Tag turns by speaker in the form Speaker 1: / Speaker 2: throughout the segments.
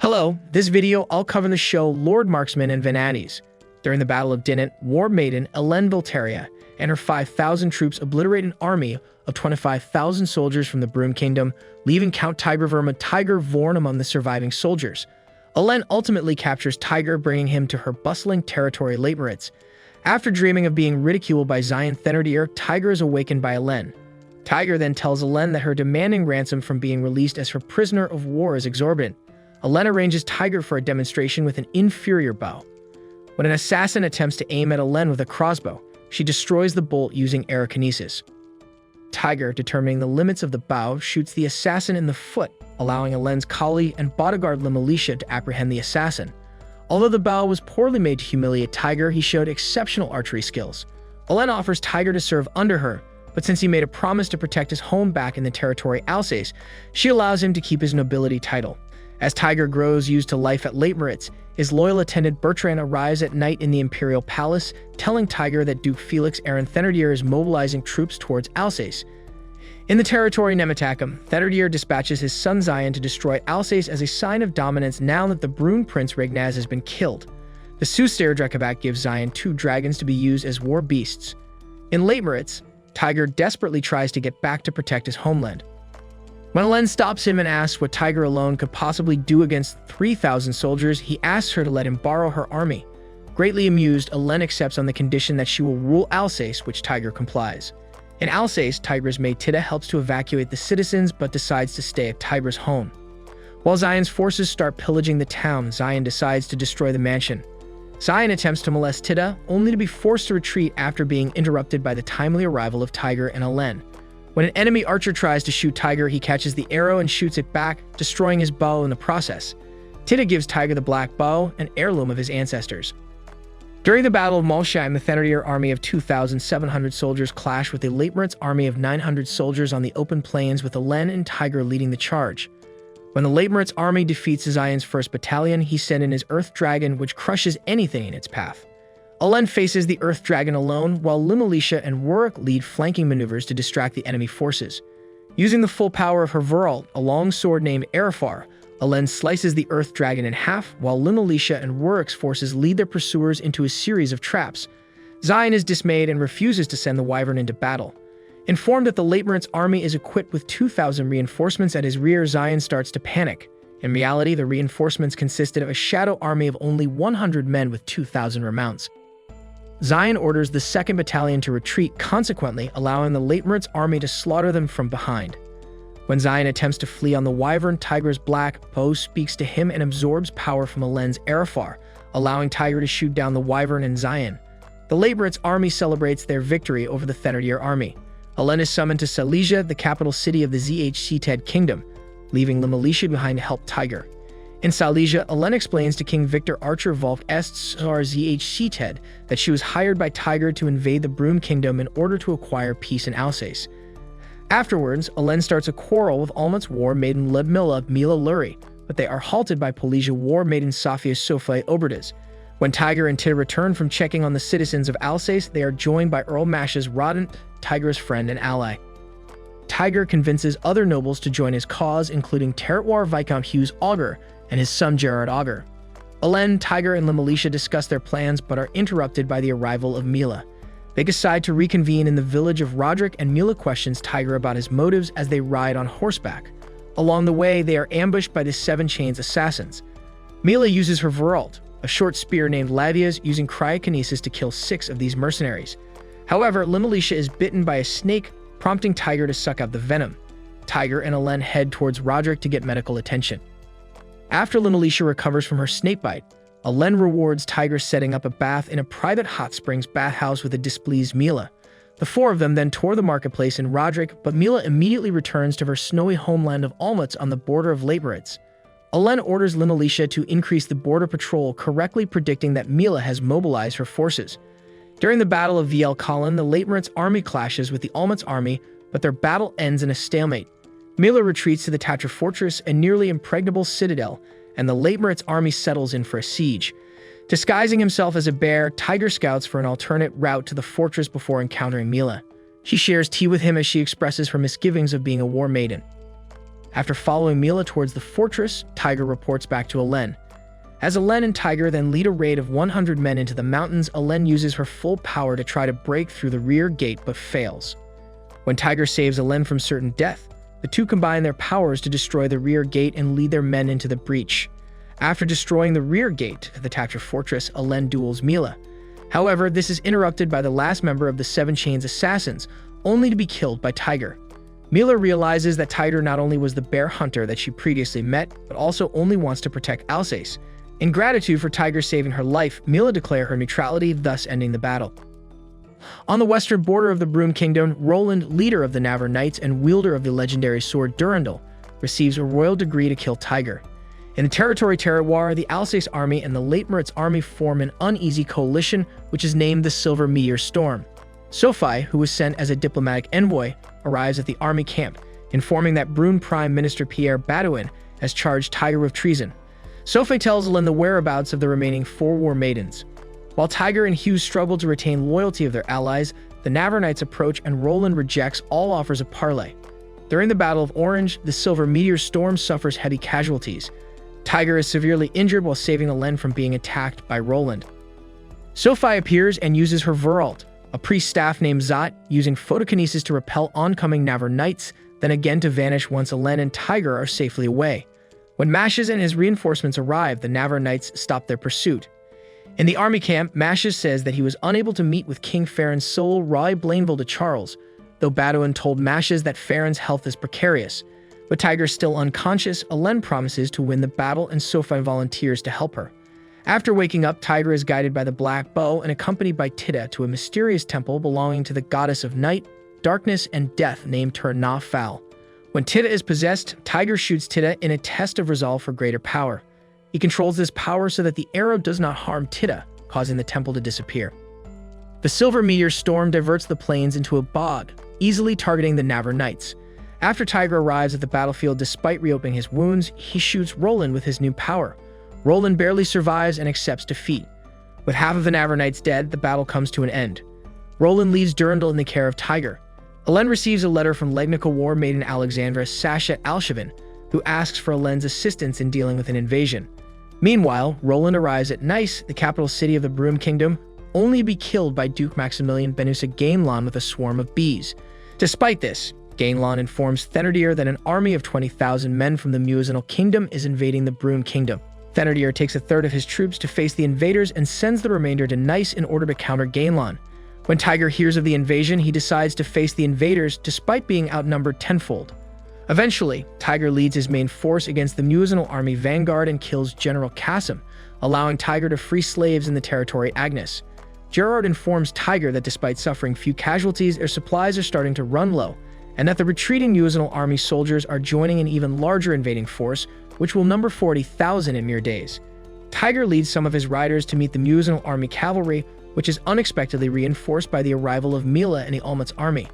Speaker 1: Hello, this video I'll cover the show Lord Marksman and Venantes. During the Battle of Dinant, War Maiden Elen Voltaria and her 5,000 troops obliterate an army of 25,000 soldiers from the Broom Kingdom, leaving Count Tigerverma Tiger Vorn among the surviving soldiers. Elen ultimately captures Tiger, bringing him to her bustling territory Leitmeritz. After dreaming of being ridiculed by Zion Thenardier, Tiger is awakened by Elen. Tiger then tells Elen that her demanding ransom from being released as her prisoner of war is exorbitant. Elen arranges Tiger for a demonstration with an inferior bow. When an assassin attempts to aim at Elen with a crossbow, she destroys the bolt using aerokinesis. Tiger, determining the limits of the bow, shoots the assassin in the foot, allowing Elen's colleague and bodyguard Lemalicia to apprehend the assassin. Although the bow was poorly made to humiliate Tiger, he showed exceptional archery skills. Elen offers Tiger to serve under her, but since he made a promise to protect his home back in the territory Alsace, she allows him to keep his nobility title. As Tiger grows used to life at Leitmeritz, his loyal attendant Bertrand arrives at night in the Imperial Palace, telling Tiger that Duke Felix Aaron Thenardier is mobilizing troops towards Alsace. In the territory Nemetacum, Thenardier dispatches his son Zion to destroy Alsace as a sign of dominance now that the Brune Prince Regnaz has been killed. The soothsayer Drekabat gives Zion 2 dragons to be used as war beasts. In Leitmeritz, Tiger desperately tries to get back to protect his homeland. When Elen stops him and asks what Tiger alone could possibly do against 3,000 soldiers, he asks her to let him borrow her army. Greatly amused, Elen accepts on the condition that she will rule Alsace, which Tiger complies. In Alsace, Tiger's maid Tida helps to evacuate the citizens but decides to stay at Tiger's home. While Zion's forces start pillaging the town, Zion decides to destroy the mansion. Zion attempts to molest Tida, only to be forced to retreat after being interrupted by the timely arrival of Tiger and Elen. When an enemy archer tries to shoot Tiger, he catches the arrow and shoots it back, destroying his bow in the process. Tida gives Tiger the black bow, an heirloom of his ancestors. During the Battle of Molsheim, the Thenardier army of 2,700 soldiers clash with the Leitmeritz army of 900 soldiers on the open plains, with Elen and Tiger leading the charge. When the Leitmeritz army defeats Zion's 1st Battalion, he sends in his Earth Dragon, which crushes anything in its path. Elen faces the Earth Dragon alone, while Lemalicia and Warwick lead flanking maneuvers to distract the enemy forces. Using the full power of her Veralt, a long sword named Erifar, Elen slices the Earth Dragon in half, while Lemalicia and Warwick's forces lead their pursuers into a series of traps. Zion is dismayed and refuses to send the Wyvern into battle. Informed that the Leitmeritz army is equipped with 2,000 reinforcements at his rear, Zion starts to panic. In reality, the reinforcements consisted of a shadow army of only 100 men with 2,000 remounts. Zion orders the 2nd Battalion to retreat, consequently allowing the Leitmeritz army to slaughter them from behind. When Zion attempts to flee on the Wyvern, Tiger's black bow speaks to him and absorbs power from Elen's Erifar, allowing Tiger to shoot down the Wyvern and Zion. The Leitmeritz army celebrates their victory over the Thenardier army. Elen is summoned to Silesia, the capital city of the ZHC-Ted Kingdom, leaving Lemalicia behind to help Tiger. In Silesia, Elen explains to King Victor Archer Volk Est Sar ZHC-Ted that she was hired by Tiger to invade the Broom Kingdom in order to acquire peace in Alsace. Afterwards, Elen starts a quarrel with Olmutz war maiden Ludmilla Mila Lurie, but they are halted by Polesia war maiden Sofia Sophia Oberdes. When Tiger and Tida return from checking on the citizens of Alsace, they are joined by Earl Mash's Rodent, Tiger's friend and ally. Tiger convinces other nobles to join his cause, including Terroir Viscount Hughes Augur and his son Gerard Augur. Elen, Tiger, and Lemalicia discuss their plans but are interrupted by the arrival of Mila. They decide to reconvene in the village of Roderick, and Mila questions Tiger about his motives as they ride on horseback. Along the way, they are ambushed by the 7 Chains assassins. Mila uses her Veralt, a short spear named Lavias, using cryokinesis to kill 6 of these mercenaries. However, Lemalicia is bitten by a snake, prompting Tiger to suck out the venom. Tiger and Elen head towards Roderick to get medical attention. After Lemalicia recovers from her snakebite, Elen rewards Tiger setting up a bath in a private hot springs bathhouse with a displeased Mila. The 4 of them then tour the marketplace in Roderick, but Mila immediately returns to her snowy homeland of Olmutz on the border of Leitmeritz. Elen orders Lemalicia to increase the border patrol, correctly predicting that Mila has mobilized her forces. During the Battle of VL Colin, the Leitmeritz army clashes with the Olmutz army, but their battle ends in a stalemate. Mila retreats to the Tatra fortress, a nearly impregnable citadel, and the Leitmeritz army settles in for a siege. Disguising himself as a bear, Tiger scouts for an alternate route to the fortress before encountering Mila. She shares tea with him as she expresses her misgivings of being a war maiden. After following Mila towards the fortress, Tiger reports back to Alen. As Alen and Tiger then lead a raid of 100 men into the mountains, Alen uses her full power to try to break through the rear gate but fails. When Tiger saves Alen from certain death, the two combine their powers to destroy the rear gate and lead their men into the breach. After destroying the rear gate of the Tatra fortress, Alen duels Mila. However, this is interrupted by the last member of the Seven Chains assassins, only to be killed by Tiger. Mila realizes that Tiger not only was the bear hunter that she previously met, but also only wants to protect Alsace. In gratitude for Tiger saving her life, Mila declares her neutrality, thus ending the battle. On the western border of the Broom Kingdom, Roland, leader of the Navarre Knights and wielder of the legendary sword Durandal, receives a royal decree to kill Tiger. In the territory terroir, the Alsace army and the Late Moritz army form an uneasy coalition, which is named the Silver Meteor Storm. Sophie, who was sent as a diplomatic envoy, arrives at the army camp, informing that Brune Prime Minister Pierre Baudouin has charged Tiger with treason. Sophie tells Alen the whereabouts of the remaining 4 war maidens. While Tiger and Hughes struggle to retain loyalty of their allies, the Navarre Knights approach and Roland rejects all offers of parley. During the Battle of Orange, the Silver Meteor Storm suffers heavy casualties. Tiger is severely injured while saving Alen from being attacked by Roland. Sophie appears and uses her Veralt, a priest staff named Zot, using photokinesis to repel oncoming Navarre Knights, then again to vanish once Alen and Tiger are safely away. When Mashes and his reinforcements arrive, the Navarre Knights stop their pursuit. In the army camp, Mashes says that he was unable to meet with King Farron's soul Raleigh Blainville to Charles, though Baudouin told Mashes that Farron's health is precarious. With Tiger still unconscious, Alen promises to win the battle and Sophie volunteers to help her. After waking up, Tiger is guided by the Black Bow and accompanied by Tita to a mysterious temple belonging to the goddess of night, darkness, and death named Turna Fal. When Tita is possessed, Tiger shoots Tita in a test of resolve for greater power. He controls this power so that the arrow does not harm Tita, causing the temple to disappear. The Silver Meteor Storm diverts the plains into a bog, easily targeting the Navarre Knights. After Tiger arrives at the battlefield despite reopening his wounds, he shoots Roland with his new power. Roland barely survives and accepts defeat. With half of the Navarre Knights dead, the battle comes to an end. Roland leaves Durandal in the care of Tiger. Alen receives a letter from Legnica war maiden Alexandra Sasha Alshavin, who asks for Alen's assistance in dealing with an invasion. Meanwhile, Roland arrives at Nice, the capital city of the Broom Kingdom, only to be killed by Duke Maximilian Benusa Gainlon with a swarm of bees. Despite this, Gainlon informs Thénardier that an army of 20,000 men from the Muezzanal Kingdom is invading the Broom Kingdom. Thénardier takes a third of his troops to face the invaders and sends the remainder to Nice in order to counter Gainlon. When Tiger hears of the invasion, he decides to face the invaders despite being outnumbered tenfold. Eventually, Tiger leads his main force against the Muezzanal army vanguard and kills General Qasim, allowing Tiger to free slaves in the territory Agnes. Gerard informs Tiger that despite suffering few casualties, their supplies are starting to run low, and that the retreating Muezzanal army soldiers are joining an even larger invading force, which will number 40,000 in mere days. Tiger leads some of his riders to meet the Muezzanal army cavalry, which is unexpectedly reinforced by the arrival of Mila and the Olmutz army.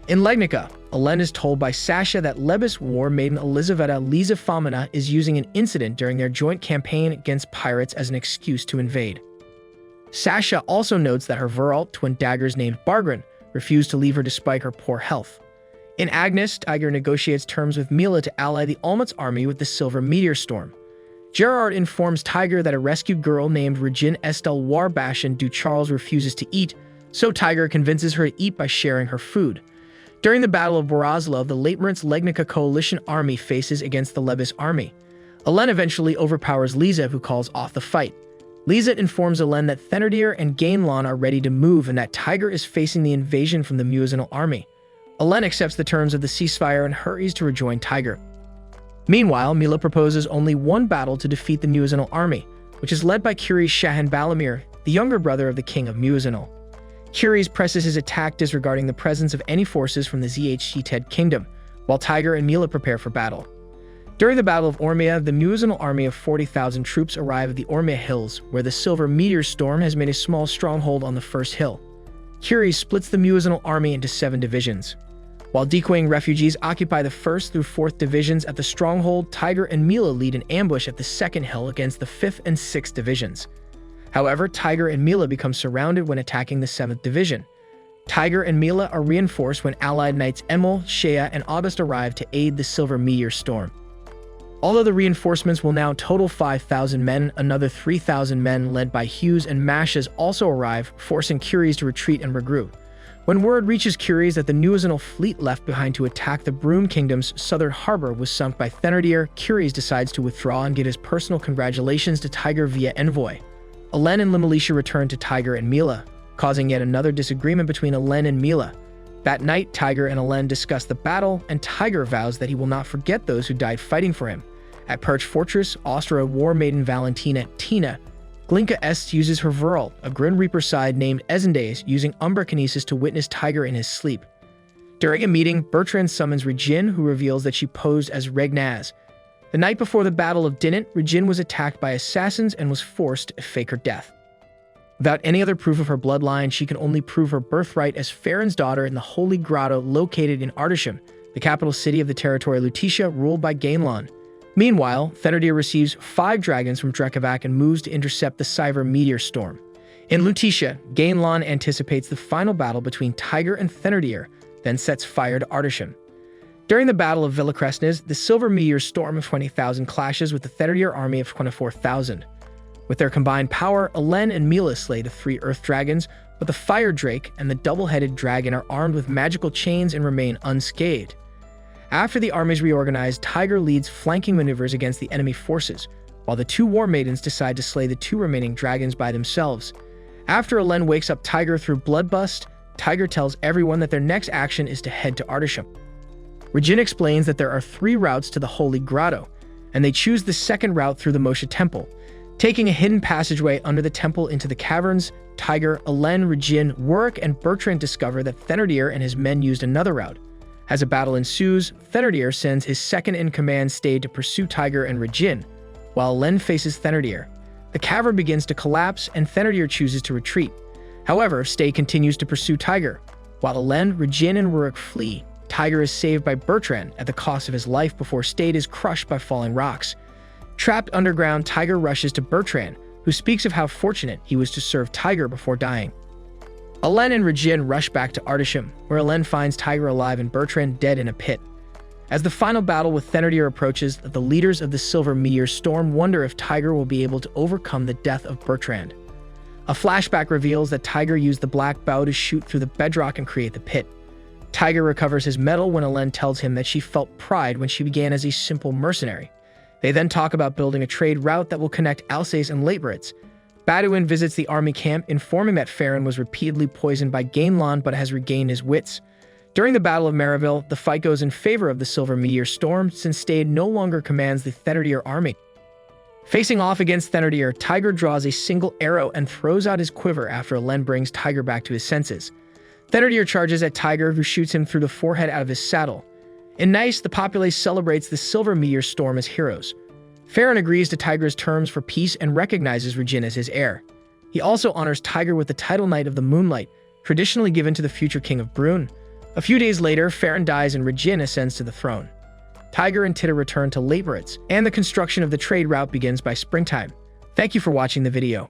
Speaker 1: In Legnica, Alen is told by Sasha that Lebes war maiden Elizaveta Liza Famina is using an incident during their joint campaign against pirates as an excuse to invade. Sasha also notes that her Veralt, twin daggers named Bargren, refused to leave her despite her poor health. In Agnes, Tiger negotiates terms with Mila to ally the Olmutz army with the Silver Meteor Storm. Gerard informs Tiger that a rescued girl named Regine Estelle Warbashin du Charles refuses to eat, so Tiger convinces her to eat by sharing her food. During the Battle of Borazlo, the Late Moritz Legnica coalition army faces against the Lebes army. Alen eventually overpowers Liza, who calls off the fight. Liza informs Alen that Thénardier and Gainlon are ready to move and that Tiger is facing the invasion from the Muezzanal army. Alen accepts the terms of the ceasefire and hurries to rejoin Tiger. Meanwhile, Mila proposes only one battle to defeat the Muezzanal army, which is led by Curies Shahan Balamir, the younger brother of the king of Muezzanal. Curies presses his attack disregarding the presence of any forces from the Zhted kingdom, while Tiger and Mila prepare for battle. During the Battle of Ormia, the Muezzanal army of 40,000 troops arrive at the Ormia Hills, where the Silver Meteor Storm has made a small stronghold on the first hill. Curies splits the Muezzanal army into 7 divisions. While decoying refugees occupy the 1st through 4th divisions at the stronghold, Tiger and Mila lead an ambush at the 2nd hill against the 5th and 6th divisions. However, Tiger and Mila become surrounded when attacking the 7th division. Tiger and Mila are reinforced when allied knights Emil, Shea, and August arrive to aid the Silver Meteor Storm. Although the reinforcements will now total 5,000 men, another 3,000 men led by Hughes and Mashes also arrive, forcing Curies to retreat and regroup. When word reaches Curies that the Nuisanal fleet left behind to attack the Brune Kingdom's southern harbor was sunk by Thenardier, Curies decides to withdraw and give his personal congratulations to Tiger via envoy. Elen and Limelitia return to Tiger and Mila, causing yet another disagreement between Elen and Mila. That night, Tiger and Elen discuss the battle, and Tiger vows that he will not forget those who died fighting for him. At Perch Fortress, Austria war maiden Valentina Tina Glinka Est uses her Verl, a Grim Reaper side named Ezendays, using Umbrakinesis to witness Tiger in his sleep. During a meeting, Bertrand summons Regine, who reveals that she posed as Regnaz. The night before the Battle of Dinant, Regine was attacked by assassins and was forced to fake her death. Without any other proof of her bloodline, she can only prove her birthright as Farron's daughter in the Holy Grotto located in Artisham, the capital city of the territory Lutetia, ruled by Gainlon. Meanwhile, Thenardier receives 5 dragons from Drekavac and moves to intercept the Silver Meteor Storm. In Lutetia, Gainlon anticipates the final battle between Tiger and Thenardier, then sets fire to Artisham. During the Battle of Villacresnes, the Silver Meteor Storm of 20,000 clashes with the Thenardier army of 24,000. With their combined power, Elen and Mila slay the 3 Earth Dragons, but the Fire Drake and the double-headed dragon are armed with magical chains and remain unscathed. After the armies reorganize, Tiger leads flanking maneuvers against the enemy forces, while the 2 War Maidens decide to slay the 2 remaining dragons by themselves. After Elen wakes up Tiger through Bloodbust, Tiger tells everyone that their next action is to head to Artisham. Regine explains that there are 3 routes to the Holy Grotto, and they choose the second route through the Moshe Temple. Taking a hidden passageway under the temple into the caverns, Tiger, Elen, Regine, Warwick, and Bertrand discover that Thenardier and his men used another route. As a battle ensues, Thenardier sends his second-in-command Stade to pursue Tiger and Regine, while Elen faces Thenardier. The cavern begins to collapse, and Thenardier chooses to retreat. However, Stade continues to pursue Tiger. While Elen, Regine, and Warwick flee, Tiger is saved by Bertrand at the cost of his life before Stade is crushed by falling rocks. Trapped underground, Tiger rushes to Bertrand, who speaks of how fortunate he was to serve Tiger before dying. Elen and Regine rush back to Artisham, where Elen finds Tiger alive and Bertrand dead in a pit. As the final battle with Thenardier approaches, the leaders of the Silver Meteor Storm wonder if Tiger will be able to overcome the death of Bertrand. A flashback reveals that Tiger used the black bow to shoot through the bedrock and create the pit. Tiger recovers his medal when Elen tells him that she felt pride when she began as a simple mercenary. They then talk about building a trade route that will connect Alsace and Leitmeritz. Baduin visits the army camp, informing that Farron was repeatedly poisoned by Gainlon but has regained his wits. During the Battle of Maryville, the fight goes in favor of the Silver Meteor Storm since Stade no longer commands the Thenardier army. Facing off against Thenardier, Tiger draws a single arrow and throws out his quiver after Elen brings Tiger back to his senses. Thenardier charges at Tiger, who shoots him through the forehead out of his saddle. In Nice, the populace celebrates the Silver Meteor Storm as heroes. Farron agrees to Tiger's terms for peace and recognizes Regine as his heir. He also honors Tiger with the title Knight of the Moonlight, traditionally given to the future King of Brune. A few days later, Farron dies and Regine ascends to the throne. Tiger and Titta return to Leitmeritz, and the construction of the trade route begins by springtime. Thank you for watching the video.